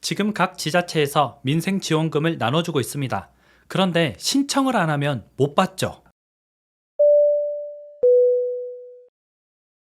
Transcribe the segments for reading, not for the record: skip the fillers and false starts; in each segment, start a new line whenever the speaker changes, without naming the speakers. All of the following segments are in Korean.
지금 각 지자체에서 민생지원금을 나눠주고 있습니다. 그런데 신청을 안 하면 못 받죠.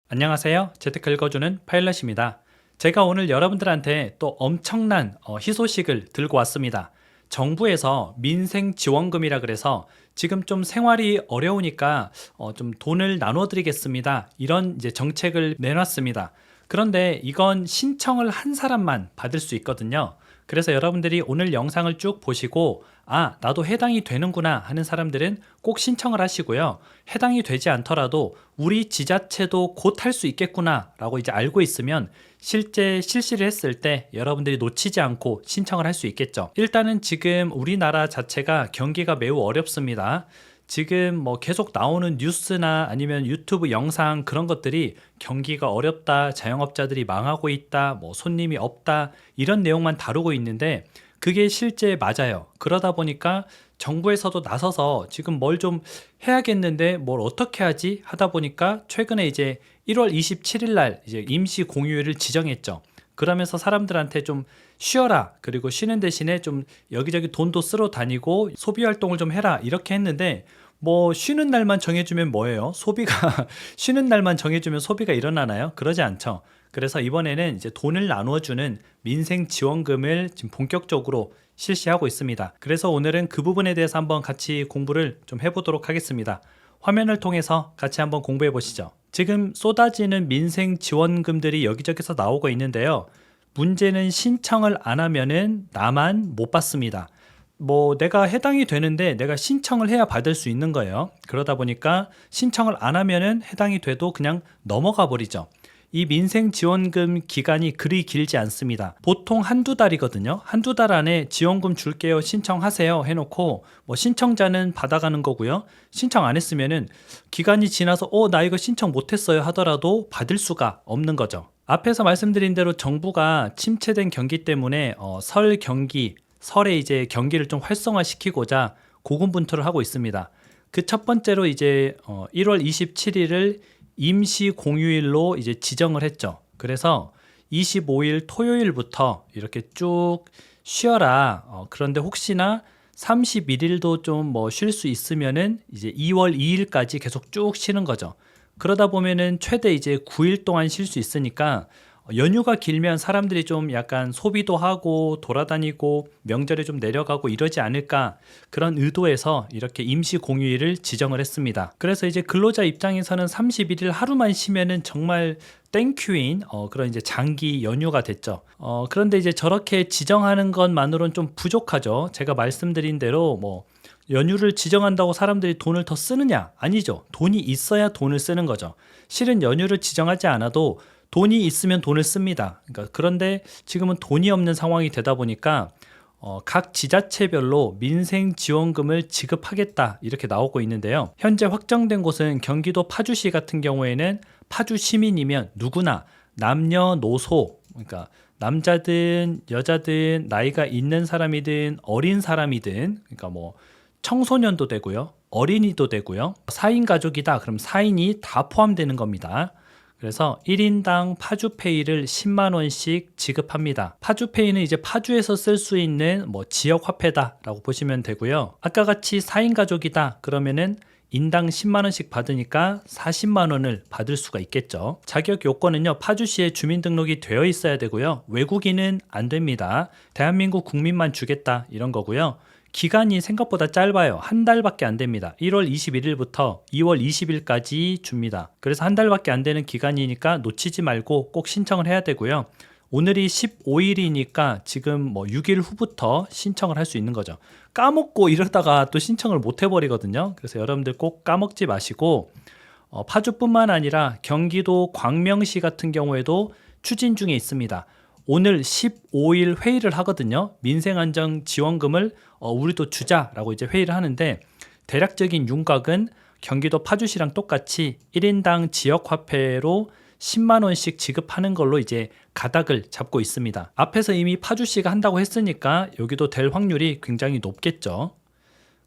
안녕하세요. 재테크 읽어주는 파일럿입니다. 제가 오늘 여러분들한테 또 엄청난 희소식을 들고 왔습니다. 정부에서 민생지원금이라 그래서 지금 좀 생활이 어려우니까 좀 돈을 나눠드리겠습니다. 이런 이제 정책을 내놨습니다. 그런데 이건 신청을 한 사람만 받을 수 있거든요. 그래서 여러분들이 오늘 영상을 쭉 보시고 나도 해당이 되는구나 하는 사람들은 꼭 신청을 하시고요. 해당이 되지 않더라도 우리 지자체도 곧 할 수 있겠구나 라고 이제 알고 있으면 실제 실시를 했을 때 여러분들이 놓치지 않고 신청을 할 수 있겠죠. 일단은 지금 우리나라 자체가 경기가 매우 어렵습니다. 지금 뭐 계속 나오는 뉴스나 아니면 유튜브 영상 그런 것들이 경기가 어렵다, 자영업자들이 망하고 있다, 뭐 손님이 없다 이런 내용만 다루고 있는데 그게 실제 맞아요. 그러다 보니까 정부에서도 나서서 지금 뭘 좀 해야겠는데 뭘 어떻게 하지 하다 보니까 최근에 이제 1월 27일 날 이제 임시 공휴일을 지정했죠. 그러면서 사람들한테 좀 쉬어라, 그리고 쉬는 대신에 좀 여기저기 돈도 쓰러 다니고 소비 활동을 좀 해라 이렇게 했는데 뭐 쉬는 날만 정해주면 뭐예요? 소비가 쉬는 날만 정해주면 소비가 일어나나요? 그러지 않죠. 그래서 이번에는 이제 돈을 나눠주는 민생 지원금을 지금 본격적으로 실시하고 있습니다. 그래서 오늘은 그 부분에 대해서 한번 같이 공부를 좀 해보도록 하겠습니다. 화면을 통해서 같이 한번 공부해 보시죠. 지금 쏟아지는 민생 지원금들이 여기저기서 나오고 있는데요. 문제는 신청을 안 하면은 나만 못 받습니다. 뭐 내가 해당이 되는데 내가 신청을 해야 받을 수 있는 거예요. 그러다 보니까 신청을 안 하면은 해당이 돼도 그냥 넘어가 버리죠. 이 민생지원금 기간이 그리 길지 않습니다. 보통 한두 달이거든요. 한두 달 안에 지원금 줄게요, 신청하세요 해놓고 뭐 신청자는 받아가는 거고요. 신청 안 했으면은 기간이 지나서 나 이거 신청 못했어요 하더라도 받을 수가 없는 거죠. 앞에서 말씀드린 대로 정부가 침체된 경기 때문에 설 경기, 설에 이제 경기를 좀 활성화시키고자 고군분투를 하고 있습니다. 그 첫 번째로 이제 1월 27일을 임시 공휴일로 이제 지정을 했죠. 그래서 25일 토요일부터 이렇게 쭉 쉬어라. 그런데 혹시나 31일도 좀 뭐 쉴 수 있으면은 이제 2월 2일까지 계속 쭉 쉬는 거죠. 그러다 보면은 최대 이제 9일 동안 쉴 수 있으니까 연휴가 길면 사람들이 좀 약간 소비도 하고 돌아다니고 명절에 좀 내려가고 이러지 않을까, 그런 의도에서 이렇게 임시 공휴일을 지정을 했습니다. 그래서 이제 근로자 입장에서는 31일 하루만 쉬면은 정말 땡큐인 그런 이제 장기 연휴가 됐죠. 그런데 이제 저렇게 지정하는 것만으로는 좀 부족하죠. 제가 말씀드린 대로 뭐 연휴를 지정한다고 사람들이 돈을 더 쓰느냐? 아니죠. 돈이 있어야 돈을 쓰는 거죠. 실은 연휴를 지정하지 않아도 돈이 있으면 돈을 씁니다. 그러니까 그런데 지금은 돈이 없는 상황이 되다 보니까 각 지자체별로 민생지원금을 지급하겠다 이렇게 나오고 있는데요. 현재 확정된 곳은 경기도 파주시 같은 경우에는 파주 시민이면 누구나 남녀노소, 그러니까 남자든 여자든 나이가 있는 사람이든 어린 사람이든, 그러니까 뭐 청소년도 되고요, 어린이도 되고요, 4인 가족이다 그럼 4인이 다 포함되는 겁니다. 그래서 1인당 파주페이를 10만 원씩 지급합니다. 파주페이는 이제 파주에서 쓸 수 있는 뭐 지역 화폐다라고 보시면 되고요. 아까 같이 4인 가족이다 그러면은 인당 10만 원씩 받으니까 40만 원을 받을 수가 있겠죠. 자격 요건은요, 파주시에 주민등록이 되어 있어야 되고요. 외국인은 안 됩니다. 대한민국 국민만 주겠다 이런 거고요. 기간이 생각보다 짧아요. 한 달밖에 안 됩니다. 1월 21일부터 2월 20일까지 줍니다. 그래서 한 달밖에 안 되는 기간이니까 놓치지 말고 꼭 신청을 해야 되고요. 오늘이 15일이니까 지금 뭐 6일 후부터 신청을 할 수 있는 거죠. 까먹고 이러다가 또 신청을 못 해버리거든요. 그래서 여러분들 꼭 까먹지 마시고 파주뿐만 아니라 경기도 광명시 같은 경우에도 추진 중에 있습니다. 오늘 15일 회의를 하거든요. 민생안정지원금을 우리도 주자라고 이제 회의를 하는데, 대략적인 윤곽은 경기도 파주시랑 똑같이 1인당 지역화폐로 10만 원씩 지급하는 걸로 이제 가닥을 잡고 있습니다. 앞에서 이미 파주시가 한다고 했으니까 여기도 될 확률이 굉장히 높겠죠.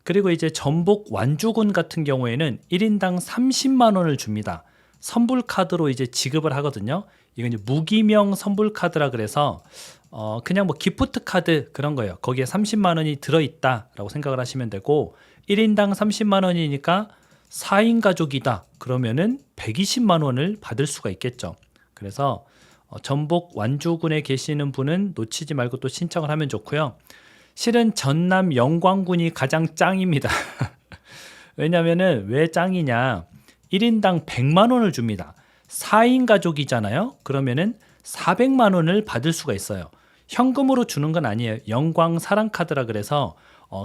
그리고 이제 전북 완주군 같은 경우에는 1인당 30만 원을 줍니다. 선불카드로 이제 지급을 하거든요. 이건 이제 무기명 선불카드라 그래서 그냥 뭐 기프트 카드 그런 거예요. 거기에 30만 원이 들어있다라고 생각을 하시면 되고 1인당 30만 원이니까 4인 가족이다. 그러면은 120만 원을 받을 수가 있겠죠. 그래서 전북 완주군에 계시는 분은 놓치지 말고 또 신청을 하면 좋고요. 실은 전남 영광군이 가장 짱입니다. 왜냐면은 왜 짱이냐? 1인당 100만 원을 줍니다. 4인 가족이잖아요. 그러면은 400만 원을 받을 수가 있어요. 현금으로 주는 건 아니에요. 영광 사랑 카드라 그래서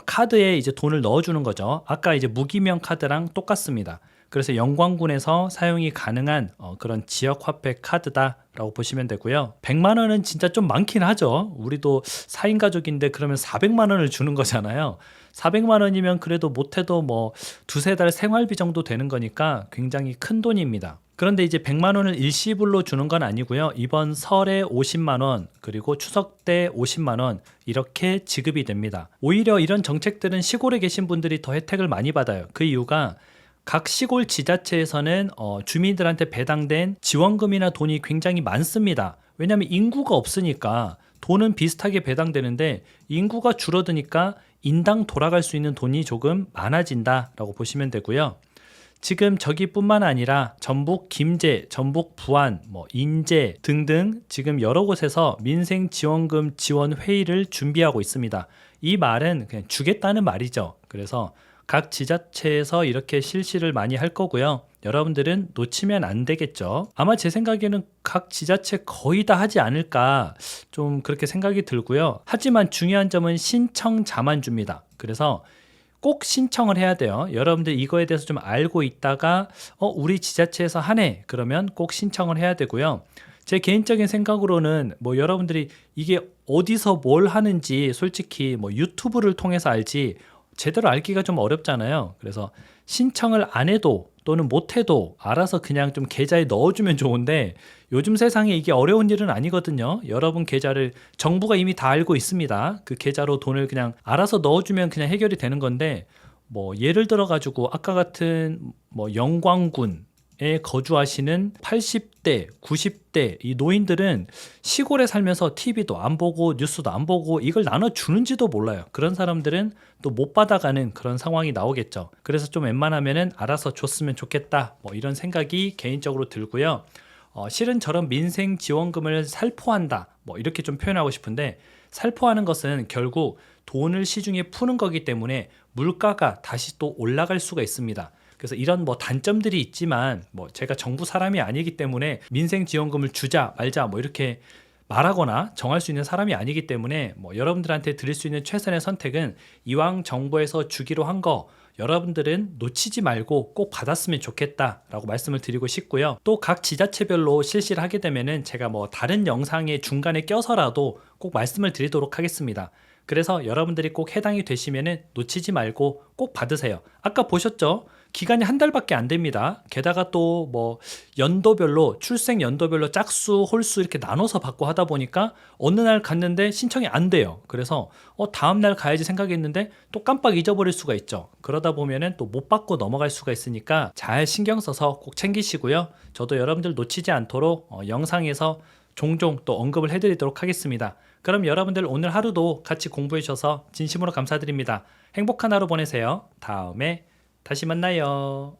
카드에 이제 돈을 넣어주는 거죠. 아까 이제 무기명 카드랑 똑같습니다. 그래서 영광군에서 사용이 가능한 그런 지역 화폐 카드다라고 보시면 되고요. 100만 원은 진짜 좀 많긴 하죠. 우리도 4인 가족인데 그러면 400만 원을 주는 거잖아요. 400만 원이면 그래도 못해도 뭐 두세 달 생활비 정도 되는 거니까 굉장히 큰 돈입니다. 그런데 이제 100만 원을 일시불로 주는 건 아니고요. 이번 설에 50만 원, 그리고 추석 때 50만 원 이렇게 지급이 됩니다. 오히려 이런 정책들은 시골에 계신 분들이 더 혜택을 많이 받아요. 그 이유가 각 시골 지자체에서는 주민들한테 배당된 지원금이나 돈이 굉장히 많습니다. 왜냐하면 인구가 없으니까 돈은 비슷하게 배당되는데 인구가 줄어드니까 인당 돌아갈 수 있는 돈이 조금 많아진다라고 보시면 되고요. 지금 저기뿐만 아니라 전북 김제, 전북 부안, 인제 등등 지금 여러 곳에서 민생지원금 지원 회의를 준비하고 있습니다. 이 말은 그냥 주겠다는 말이죠. 그래서 각 지자체에서 이렇게 실시를 많이 할 거고요. 여러분들은 놓치면 안 되겠죠. 아마 제 생각에는 각 지자체 거의 다 하지 않을까 좀 그렇게 생각이 들고요. 하지만 중요한 점은 신청자만 줍니다. 그래서 꼭 신청을 해야 돼요. 여러분들 이거에 대해서 좀 알고 있다가 우리 지자체에서 하네 그러면 꼭 신청을 해야 되고요. 제 개인적인 생각으로는 여러분들이 이게 어디서 뭘 하는지 솔직히 유튜브를 통해서 알지 제대로 알기가 좀 어렵잖아요. 그래서 신청을 안 해도 또는 못 해도 알아서 그냥 좀 계좌에 넣어주면 좋은데 요즘 세상에 이게 어려운 일은 아니거든요. 여러분 계좌를 정부가 이미 다 알고 있습니다. 그 계좌로 돈을 그냥 알아서 넣어주면 그냥 해결이 되는 건데 예를 들어 가지고 아까 같은 영광군에 거주하시는 80대, 90대 이 노인들은 시골에 살면서 TV도 안 보고 뉴스도 안 보고 이걸 나눠주는지도 몰라요. 그런 사람들은 또 못 받아가는 그런 상황이 나오겠죠. 그래서 좀 웬만하면은 알아서 줬으면 좋겠다 이런 생각이 개인적으로 들고요. 실은 저런 민생지원금을 살포한다 이렇게 좀 표현하고 싶은데 살포하는 것은 결국 돈을 시중에 푸는 거기 때문에 물가가 다시 또 올라갈 수가 있습니다. 그래서 이런 단점들이 있지만 제가 정부 사람이 아니기 때문에 민생지원금을 주자 말자 이렇게 말하거나 정할 수 있는 사람이 아니기 때문에 여러분들한테 드릴 수 있는 최선의 선택은 이왕 정부에서 주기로 한 거 여러분들은 놓치지 말고 꼭 받았으면 좋겠다라고 말씀을 드리고 싶고요. 또 각 지자체별로 실시를 하게 되면은 제가 다른 영상의 중간에 껴서라도 꼭 말씀을 드리도록 하겠습니다. 그래서 여러분들이 꼭 해당이 되시면은 놓치지 말고 꼭 받으세요. 아까 보셨죠? 기간이 한 달밖에 안 됩니다. 게다가 또 연도별로 출생 연도별로 짝수, 홀수 이렇게 나눠서 받고 하다 보니까 어느 날 갔는데 신청이 안 돼요. 그래서 다음 날 가야지 생각했는데 또 깜빡 잊어버릴 수가 있죠. 그러다 보면은 또 못 받고 넘어갈 수가 있으니까 잘 신경 써서 꼭 챙기시고요. 저도 여러분들 놓치지 않도록 영상에서 종종 또 언급을 해드리도록 하겠습니다. 그럼 여러분들 오늘 하루도 같이 공부해 주셔서 진심으로 감사드립니다. 행복한 하루 보내세요. 다음에 다시 만나요.